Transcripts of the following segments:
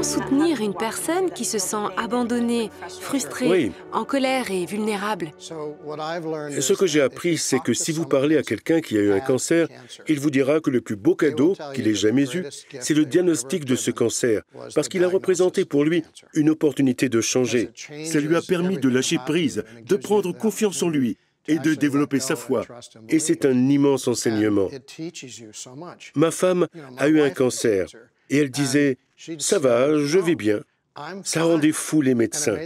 Comment soutenir une personne qui se sent abandonnée, frustrée, Oui. en colère et vulnérable? Ce que j'ai appris, c'est que si vous parlez à quelqu'un qui a eu un cancer, il vous dira que le plus beau cadeau qu'il ait jamais eu, c'est le diagnostic de ce cancer, parce qu'il a représenté pour lui une opportunité de changer. Ça lui a permis de lâcher prise, de prendre confiance en lui et de développer sa foi. Et c'est un immense enseignement. Ma femme a eu un cancer et elle disait « Ça va, je vais bien ». Ça rendait fou les médecins.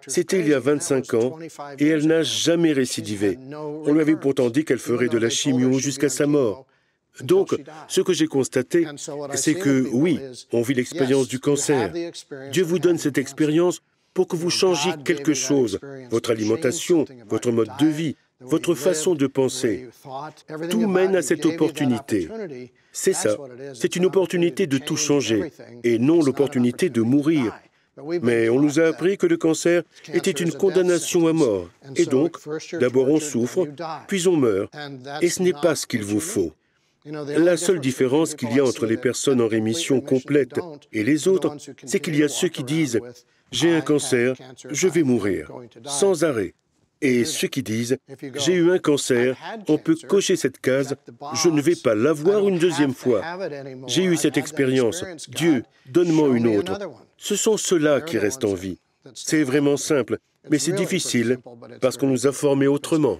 C'était il y a 25 ans et elle n'a jamais récidivé. On lui avait pourtant dit qu'elle ferait de la chimio jusqu'à sa mort. Donc, ce que j'ai constaté, c'est que oui, on vit l'expérience du cancer. Dieu vous donne cette expérience pour que vous changiez quelque chose, votre alimentation, votre mode de vie, votre façon de penser. Tout mène à cette opportunité. C'est ça, c'est une opportunité de tout changer, et non l'opportunité de mourir. Mais on nous a appris que le cancer était une condamnation à mort. Et donc, d'abord on souffre, puis on meurt. Et ce n'est pas ce qu'il vous faut. La seule différence qu'il y a entre les personnes en rémission complète et les autres, c'est qu'il y a ceux qui disent « J'ai un cancer, je vais mourir », sans arrêt. Et ceux qui disent « J'ai eu un cancer, on peut cocher cette case, je ne vais pas l'avoir une deuxième fois. J'ai eu cette expérience, Dieu, donne-moi une autre. » Ce sont ceux-là qui restent en vie. C'est vraiment simple, mais c'est difficile parce qu'on nous a formés autrement.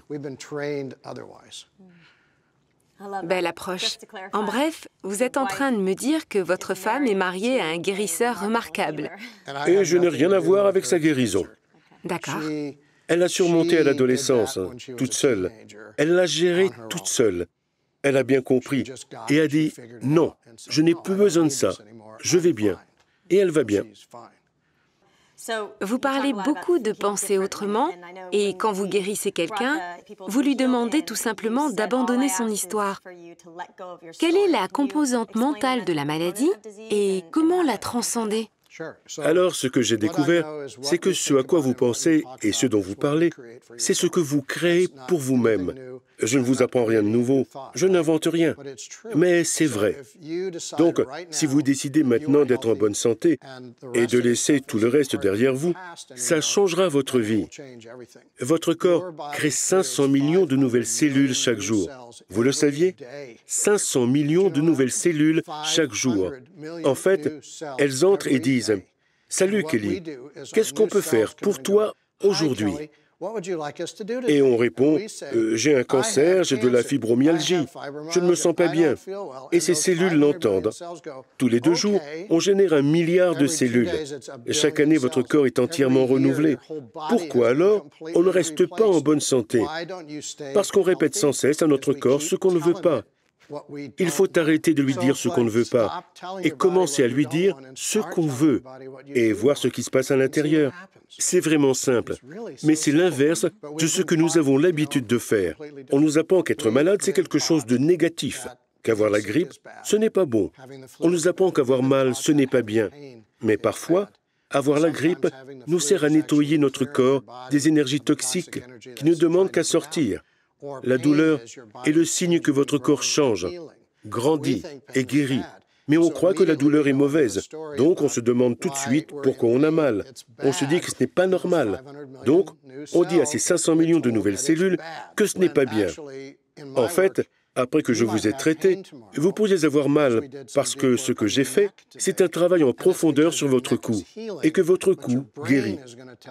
Belle approche. En bref, vous êtes en train de me dire que votre femme est mariée à un guérisseur remarquable. Et je n'ai rien à voir avec sa guérison. D'accord. Elle l'a surmonté à l'adolescence, toute seule. Elle l'a géré toute seule. Elle a bien compris et a dit « Non, je n'ai plus besoin de ça. Je vais bien. » Et elle va bien. Vous parlez beaucoup de penser autrement et quand vous guérissez quelqu'un, vous lui demandez tout simplement d'abandonner son histoire. Quelle est la composante mentale de la maladie et comment la transcender? Alors, ce que j'ai découvert, c'est que ce à quoi vous pensez et ce dont vous parlez, c'est ce que vous créez pour vous-même. Je ne vous apprends rien de nouveau, je n'invente rien, mais c'est vrai. Donc, si vous décidez maintenant d'être en bonne santé et de laisser tout le reste derrière vous, ça changera votre vie. Votre corps crée 500 millions de nouvelles cellules chaque jour. Vous le saviez? 500 millions de nouvelles cellules chaque jour. En fait, elles entrent et disent « Salut Kelly, qu'est-ce qu'on peut faire pour toi aujourd'hui ?» Et on répond « J'ai un cancer, j'ai de la fibromyalgie, je ne me sens pas bien. » Et ces cellules l'entendent. Tous les 2 jours, on génère 1 milliard de cellules. Et chaque année, votre corps est entièrement renouvelé. Pourquoi alors on ne reste pas en bonne santé? Parce qu'on répète sans cesse à notre corps ce qu'on ne veut pas. Il faut arrêter de lui dire ce qu'on ne veut pas et commencer à lui dire ce qu'on veut et voir ce qui se passe à l'intérieur. C'est vraiment simple, mais c'est l'inverse de ce que nous avons l'habitude de faire. On nous apprend qu'être malade, c'est quelque chose de négatif, qu'avoir la grippe, ce n'est pas bon. On nous apprend qu'avoir mal, ce n'est pas bien. Mais parfois, avoir la grippe nous sert à nettoyer notre corps des énergies toxiques qui ne demandent qu'à sortir. La douleur est le signe que votre corps change, grandit et guérit. Mais on croit que la douleur est mauvaise, donc on se demande tout de suite pourquoi on a mal. On se dit que ce n'est pas normal. Donc, on dit à ces 500 millions de nouvelles cellules que ce n'est pas bien. En fait, après que je vous ai traité, vous pourriez avoir mal parce que ce que j'ai fait, c'est un travail en profondeur sur votre cou et que votre cou guérit.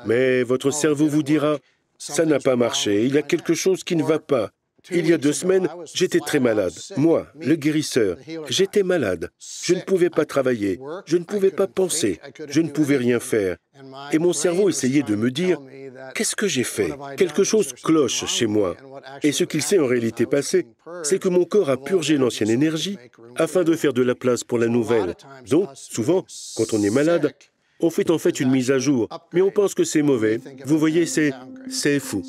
Mais votre cerveau vous dira « Ça n'a pas marché, il y a quelque chose qui ne va pas. » Il y a 2 semaines, j'étais très malade. Moi, le guérisseur, j'étais malade. Je ne pouvais pas travailler, je ne pouvais pas penser, je ne pouvais rien faire. Et mon cerveau essayait de me dire « Qu'est-ce que j'ai fait? Quelque chose cloche chez moi. » Et ce qu'il s'est en réalité passé, c'est que mon corps a purgé l'ancienne énergie afin de faire de la place pour la nouvelle. Donc, souvent, quand on est malade, on fait en fait une mise à jour, mais on pense que c'est mauvais. Vous voyez, c'est fou.